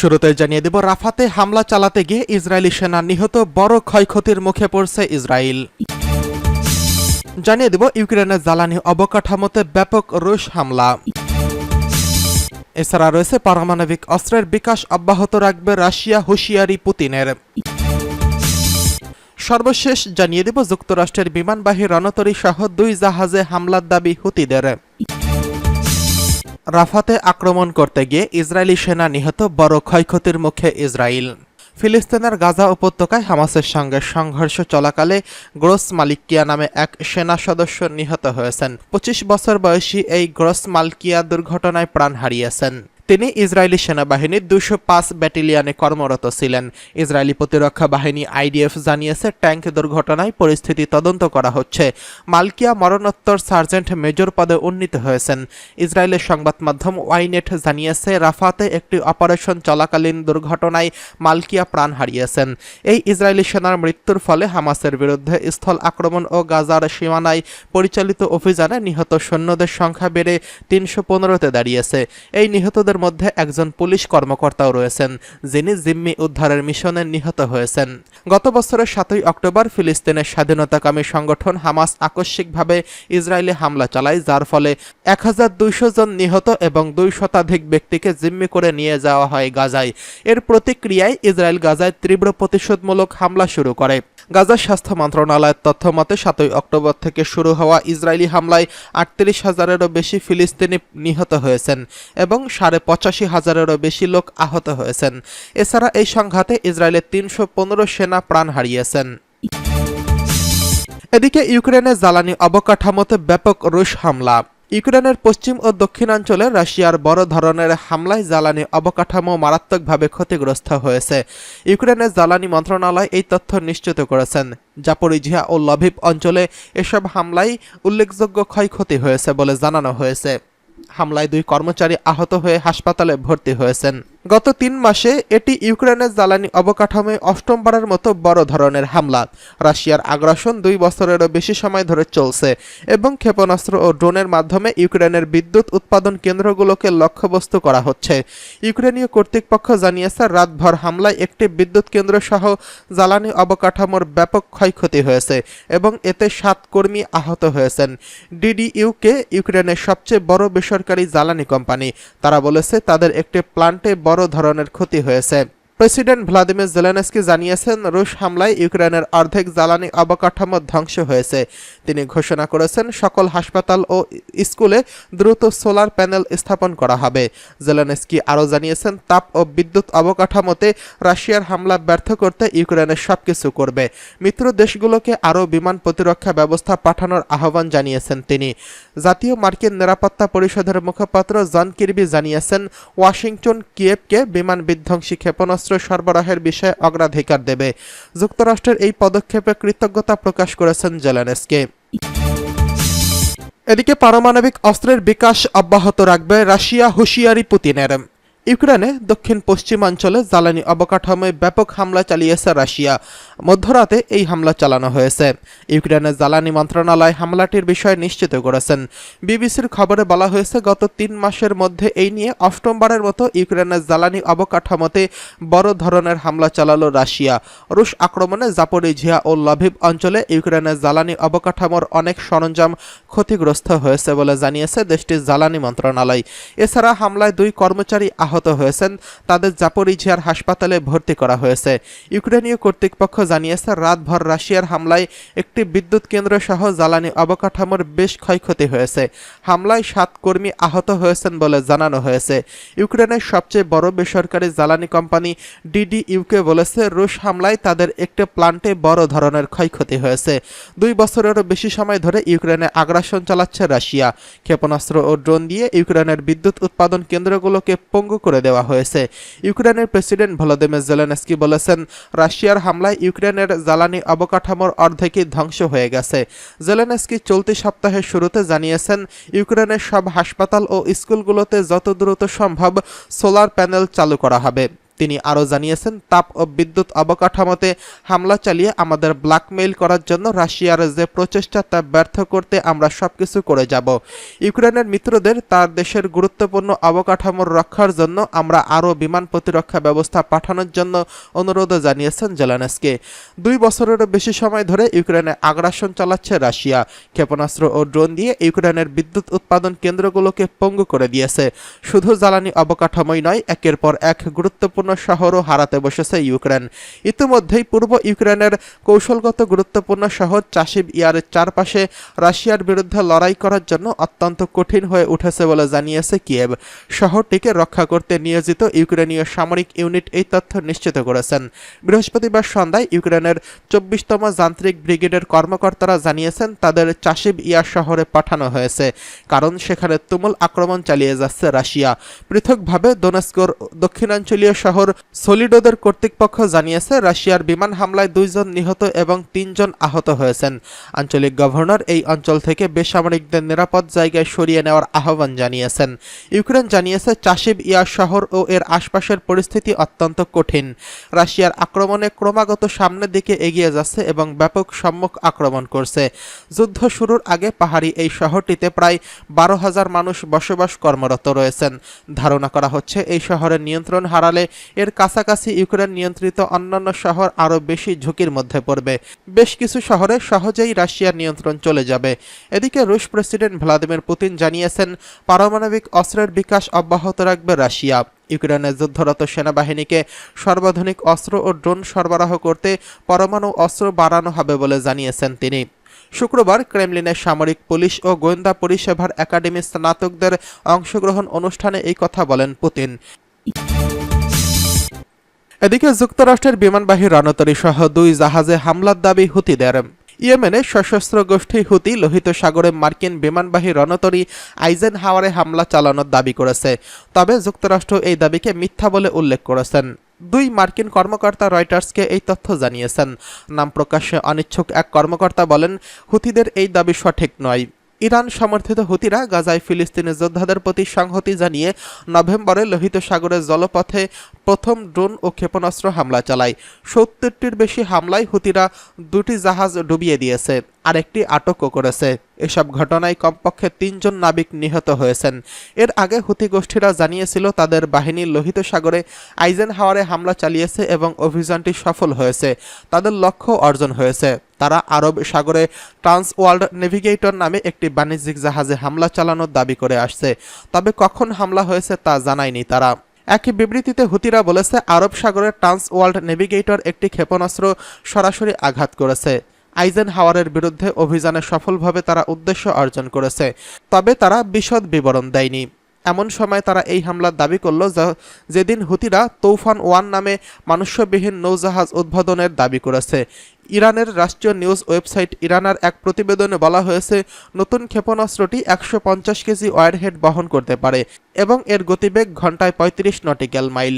শুরুতে জানিয়ে দেব, রাফাতে হামলা চালাতে গিয়ে ইসরায়েলি সেনা নিহত, বড় ক্ষয়ক্ষতির মুখে পড়ছে ইসরায়েল। জানিয়ে দেব, ইউক্রেনের জ্বালানি অবকাঠামোতে ব্যাপক রুশ হামলা। এছাড়া রয়েছে পারমাণবিক অস্ত্রের বিকাশ অব্যাহত রাখবে রাশিয়া, হুঁশিয়ারি পুতিনের। সর্বশেষ জানিয়ে দেব, যুক্তরাষ্ট্রের বিমানবাহী রণতরী সহ 2 জাহাজে হামলার দাবি হুতিদের। রাফাতে আক্রমণ করতে গিয়ে ইসরায়েলি সেনা নিহত, বড় ক্ষয়ক্ষতির মুখে ইসরায়েল। ফিলিস্তিনের গাজা উপত্যকায় হামাসের সঙ্গে সংঘর্ষ চলাকালে গ্রোস মালিকিয়া নামে এক সেনা সদস্য নিহত হয়েছেন। 25 বছর বয়সী এই গ্রোস মালিকিয়া দুর্ঘটনায় প্রাণ হারিয়েছেন। তিনি ইসরায়েলি সেনাবাহিনীর 205 ব্যাটালিয়নে কর্মরত ছিলেন। ইসরায়েলি প্রতিরক্ষা বাহিনী IDF জানিয়েছে, ট্যাঙ্ক দুর্ঘটনায় পরিস্থিতি তদন্ত করা হচ্ছে। মালকিয়া মরণোত্তর সার্জেন্ট মেজর পদে উন্নীত হয়েছেন। ইসরায়েলের সংবাদ মাধ্যম ওয়াইনেট জানিয়েছে, রাফাতে একটি অপারেশন চলাকালীন দুর্ঘটনায় মালকিয়া প্রাণ হারিয়েছেন। এই ইসরায়েলি সেনার মৃত্যুর ফলে হামাসের বিরুদ্ধে স্থল আক্রমণ ও গাজার সীমানায় পরিচালিত অভিযানে নিহত সৈন্যদের সংখ্যা বেড়ে 315-তে দাঁড়িয়েছে। এই নিহতদের মধ্যে একজন পুলিশ কর্মকর্তাও রয়েছেন, যিনি জিম্মি উদ্ধারের মিশনে নিহত হয়েছেন। গত বছরের 7 অক্টোবর ফিলিস্তিনের স্বাধীনতাকামী সংগঠন হামাস আকস্মিকভাবে ইসরায়েলে হামলা চালায়, যার ফলে 1200 জন নিহত এবং 2 শতাধিক ব্যক্তিকে জিম্মি করে নিয়ে যাওয়া হয় গাজায়। এর প্রতিক্রিয়ায় ইসরায়েল গাজায় তীব্র প্রতিশোধমূলক হামলা শুরু করে। গাজার স্বাস্থ্য মন্ত্রণালয়ের তথ্য মতে 7 অক্টোবর থেকে শুরু হওয়া ইসরায়েলি হামলায় 38,000-এরও বেশি ফিলিস্তিনি নিহত হয়েছেন এবং 85,000-এরও বেশি লোক আহত হয়েছেন। এছাড়া এই সংঘাতে ইসরায়েলের 315 সেনা প্রাণ হারিয়েছেন। এদিকে ইউক্রেনের জ্বালানি অবকাঠামোতে ব্যাপক রুশ হামলা। ইউক্রেনের পশ্চিম ও দক্ষিণাঞ্চলে রাশিয়ার বড় ধরনের হামলায় জ্বালানি অবকাঠামো মারাত্মকভাবে ক্ষতিগ্রস্ত হয়েছে। ইউক্রেনের জ্বালানি মন্ত্রণালয় এই তথ্য নিশ্চিত করেছেন। জাপোরিঝিয়া ও লভিভ অঞ্চলে এসব হামলায় উল্লেখযোগ্য ক্ষয়ক্ষতি হয়েছে বলে জানানো হয়েছে। হামলায় 2 কর্মচারী আহত হয়ে হাসপাতালে ভর্তি হয়েছেন। গত 3 মাসে এটি ইউক্রেনের জ্বালানি অবকাঠামোয় 8মবারের মতো বড় ধরনের হামলা। রাশিয়ার আগ্রাসন 2 বছরেরও বেশি সময় ধরে চলছে এবং ক্ষেপণাস্ত্র ও ড্রোনের মাধ্যমে ইউক্রেনের বিদ্যুৎ উৎপাদন কেন্দ্রগুলোকে লক্ষ্যবস্তু করা হচ্ছে। ইউক্রেনীয় কর্তৃপক্ষ জানিয়েছে, রাতভর হামলায় একটি বিদ্যুৎ কেন্দ্র সহ জ্বালানি অবকাঠামোর ব্যাপক ক্ষয়ক্ষতি হয়েছে এবং এতে 7 কর্মী আহত হয়েছেন। DDUK ইউক্রেনের সবচেয়ে বড় বেসরকারি জ্বালানি কোম্পানি। তারা বলেছে, তাদের একটি প্ল্যান্টে বড় ধরনের ক্ষতি হয়েছে। প্রেসিডেন্ট ভ্লাদিমির জেলেনস্কি জানিয়েছেন, রুশ হামলায় ইউক্রেনের অর্ধেক জ্বালানি অবকাঠামো ধ্বংস হয়েছে। তিনি ঘোষণা করেছেন, সকল হাসপাতাল ও স্কুলে দ্রুত সোলার প্যানেল স্থাপন করা হবে। জেলেনস্কি আরও জানিয়েছেন, তাপ ও বিদ্যুৎ অবকাঠামোতে রাশিয়ার হামলা ব্যর্থ করতে ইউক্রেনের সবকিছু করবে। মিত্র দেশগুলোকে আরও বিমান প্রতিরক্ষা ব্যবস্থা পাঠানোর আহ্বান জানিয়েছেন তিনি। জাতীয় মার্কিন নিরাপত্তা পরিষদের মুখপাত্র জন কির্বি জানিয়েছেন, ওয়াশিংটন কিয়েভকে বিমান বিধ্বংসী ক্ষেপণাস্ত্র সরবরাহের বিষয়ে অগ্রাধিকার দেবে। যুক্তরাষ্ট্রের এই পদক্ষেপে কৃতজ্ঞতা প্রকাশ করেছেন জেলেনস্কি। এদিকে পারমাণবিক অস্ত্রের বিকাশ অব্যাহত রাখবে রাশিয়া, হুঁশিয়ারি পুতিনের। ইউক্রেনে দক্ষিণ পশ্চিমাঞ্চলে জ্বালানি অবকাঠামোয় ব্যাপক হামলা চালিয়েছে রাশিয়া। মধ্যরাতে এই হামলা চালানো হয়েছে। ইউক্রেনের জ্বালানি মন্ত্রণালয় হামলাটির বিষয়ে নিশ্চিত করেছেন। বিবিসির খবরে বলা হয়েছে, গত 3 মাসের মধ্যে এই নিয়ে 8মবারের মতো ইউক্রেনের জ্বালানি অবকাঠামোতে বড় ধরনের হামলা চালালো রাশিয়া। রুশ আক্রমণে জাপোরিঝিয়া ও লভিভ অঞ্চলে ইউক্রেনের জ্বালানি অবকাঠামোর অনেক সরঞ্জাম ক্ষতিগ্রস্ত হয়েছে বলে জানিয়েছে দেশটির জ্বালানি মন্ত্রণালয়। এছাড়া হামলায় 2 কর্মচারী আহত হয়েছেন। তাদের জাপোরিঝিয়ার হাসপাতালে ভর্তি করা হয়েছে। ইউক্রেনীয় কর্তৃপক্ষ জানিয়েছে, রাতভর রাশিয়ার হামলায় একটি বিদ্যুৎ কেন্দ্র সহ জ্বালানি অবকাঠামোর বেশ ক্ষয়ক্ষতি হয়েছে। হামলায় 7 কর্মী আহত হয়েছেন বলে জানানো হয়েছে। ইউক্রেনের সবচেয়ে বড় বেসরকারি জ্বালানি কোম্পানি DDUK বলেছে, রুশ হামলায় তাদের একটি প্ল্যান্টে বড় ধরনের ক্ষয়ক্ষতি হয়েছে। 2 বছরেরও বেশি সময় ধরে ইউক্রেনে আগ্রাসন চালাচ্ছে রাশিয়া। ক্ষেপণাস্ত্র ও ড্রোন দিয়ে ইউক্রেনের বিদ্যুৎ উৎপাদন কেন্দ্রগুলোকে পঙ্গু করে দেওয়া হয়েছে। ইউক্রেনের প্রেসিডেন্ট ভলোদিমির জেলেনস্কি বলেছেন, রাশিয়ার হামলায় ইউক্রেনের জ্বালানি অবকাঠামোর অর্ধেকই ধ্বংস হয়ে গেছে। জেলেনস্কি চলতি সপ্তাহের শুরুতে জানিয়েছেন, ইউক্রেনের সব হাসপাতাল ও স্কুলগুলোতে যত দ্রুত সম্ভব সোলার প্যানেল চালু করা হবে। তিনি আরও জানিয়েছেন, তাপ ও বিদ্যুৎ অবকাঠামোতে হামলা চালিয়ে আমাদের ব্ল্যাকমেইল করার জন্য রাশিয়ার যে প্রচেষ্টা তা ব্যর্থ করতে আমরা সবকিছু করে যাব। ইউক্রেনের মিত্রদের তার দেশের গুরুত্বপূর্ণ অবকাঠামোর রক্ষার জন্য আমরা আরও বিমান প্রতিরক্ষা ব্যবস্থা পাঠানোর জন্য অনুরোধ জানিয়েছেন জেলেনস্কি। 2 বছরেরও বেশি সময় ধরে ইউক্রেনে আগ্রাসন চালাচ্ছে রাশিয়া। ক্ষেপণাস্ত্র ও ড্রোন দিয়ে ইউক্রেনের বিদ্যুৎ উৎপাদন কেন্দ্রগুলোকে পঙ্গু করে দিয়েছে। শুধু জ্বালানি অবকাঠামোই নয়, একের পর এক গুরুত্বপূর্ণ শহরও হারাতে বসেছে ইউক্রেন। ইতিমধ্যেই পূর্ব ইউক্রেনের কৌশলগত গুরুত্বপূর্ণ শহর চাশিব ইয়ারের চারপাশে রাশিয়ার বিরুদ্ধে লড়াই করার জন্য অত্যন্ত কঠিন হয়ে উঠেছে বলে জানিয়েছে কিয়েভ। শহরটিকে রক্ষা করতে নিয়োজিত ইউক্রেনীয় সামরিক ইউনিট এই তথ্য নিশ্চিত করেছেন। বৃহস্পতিবার সন্ধ্যায় ইউক্রেনের 24তম যান্ত্রিক ব্রিগেডের কর্মকর্তারা জানিয়েছেন, তাদের চাশিব ইয়ার শহরে পাঠানো হয়েছে, কারণ সেখানে তুমুল আক্রমণ চালিয়ে যাচ্ছে রাশিয়া। পৃথকভাবে দোনেস্কর দক্ষিণাঞ্চলীয় শহর সলিডোদের কর্তৃপক্ষ জানিয়েছে, রাশিয়ার বিমান হামলায় 2 জন নিহত এবং 3 জন আহত হয়েছেন। আঞ্চলিক গভর্নর এই অঞ্চল থেকে বেসামরিকদের নিরাপদ জায়গায় সরিয়ে নেওয়ার আহ্বান জানিয়েছেন। ইউক্রেন জানিয়েছে, চাশিব ইয়ার শহর ও এর আশপাশের পরিস্থিতি অত্যন্ত কঠিন। রাশিয়ার আক্রমণে ক্রমাগত সামনের দিকে এগিয়ে যাচ্ছে এবং ব্যাপক সম্মুখ আক্রমণ করছে। যুদ্ধ শুরুর আগে পাহাড়ি এই শহরটিতে প্রায় 12,000 মানুষ বসবাস কর্মরত রয়েছেন। ধারণা করা হচ্ছে, এই শহরের নিয়ন্ত্রণ হারালে এর কাছাকাছি ইউক্রেন নিয়ন্ত্রিত অন্যান্য শহর আরও বেশি ঝুঁকির মধ্যে পড়বে। বেশ কিছু শহরে সহজেই রাশিয়ার নিয়ন্ত্রণ চলে যাবে। এদিকে রুশ প্রেসিডেন্ট ভ্লাদিমির পুতিন জানিয়েছেন, পারমাণবিক অস্ত্রের বিকাশ অব্যাহত রাখবে রাশিয়া। ইউক্রেনের যুদ্ধরত সেনাবাহিনীকে সর্বাধুনিক অস্ত্র ও ড্রোন সরবরাহ করতে পরমাণু অস্ত্র বাড়ানো হবে বলে জানিয়েছেন তিনি। শুক্রবার ক্রেমলিনের সামরিক পুলিশ ও গোয়েন্দা পরিষেবার একাডেমির স্নাতকদের অংশগ্রহণ অনুষ্ঠানে এই কথা বলেন পুতিন। এদিকে যুক্তরাষ্ট্রের বিমানবাহী রণতরী সহ 2 জাহাজে হামলার দাবি হুতিদের। ইয়েমেনের সশস্ত্র গোষ্ঠী হুতি লোহিত সাগরে মার্কিন বিমানবাহী রণতরী আইজেনহাওয়ারে হামলা চালানোর দাবি করেছে, তবে যুক্তরাষ্ট্র এই দাবিকে মিথ্যা বলে উল্লেখ করেছেন। 2 মার্কিন কর্মকর্তা রয়টার্সকে এই তথ্য জানিয়েছেন। নাম প্রকাশে অনিচ্ছুক এক কর্মকর্তা বলেন, হুতিদের এই দাবি সঠিক নয়। ইরান সমর্থিত হুতিরা গাজায় ফিলিস্তিনি যোদ্ধাদের প্রতি সংহতি জানিয়ে নভেম্বরে লোহিত সাগরের জলপথে প্রথম ড্রোন ও ক্ষেপণাস্ত্র হামলা চালায়। 70টির বেশি হামলায় হুতিরা 2টি জাহাজ ডুবিয়ে দিয়েছে, আরেকটি আটকও করেছে। এসব ঘটনায় কমপক্ষে 3 জন নাবিক নিহত হয়েছেন। এর আগে হুতি গোষ্ঠীরা জানিয়েছিল, তাদের বাহিনী লোহিত সাগরে আইজেনহাওয়ারে হামলা চালিয়েছে এবং অভিযানটি সফল হয়েছে। তাদের লক্ষ্য অর্জন হয়েছে। তারা আরব সাগরে ট্রান্স ওয়ার্ল্ড নেভিগেটর নামে একটি বাণিজ্যিক জাহাজে হামলা চালানোর দাবি করে আসছে, তবে কখন হামলা হয়েছে তা জানায়নি তারা। একই বিবৃতিতে হুতিরা বলেছে, আরব সাগরের ট্রান্স ওয়ার্ল্ড নেভিগেটর একটি ক্ষেপণাস্ত্র সরাসরি আঘাত করেছে। আইজেনহাওয়ারের বিরুদ্ধে অভিযানে সফলভাবে তারা উদ্দেশ্য অর্জন করেছে, তবে তারা বিশদ বিবরণ দেয়নি। এমন সময় তারা এই হামলার দাবি করল, যেদিন হুতিরা তৌফান 1 নামে মানুষ্যবিহীন নৌজাহাজ উদ্বোধনের দাবি করেছে। ইরানের রাষ্ট্রীয় নিউজ ওয়েবসাইট ইরানার এক প্রতিবেদনে বলা হয়েছে, নতুন ক্ষেপণাস্ত্রটি 150 কেজি ওয়ারহেড বহন করতে পারে এবং এর গতিবেগ ঘন্টায় 35 নটিক্যাল মাইল।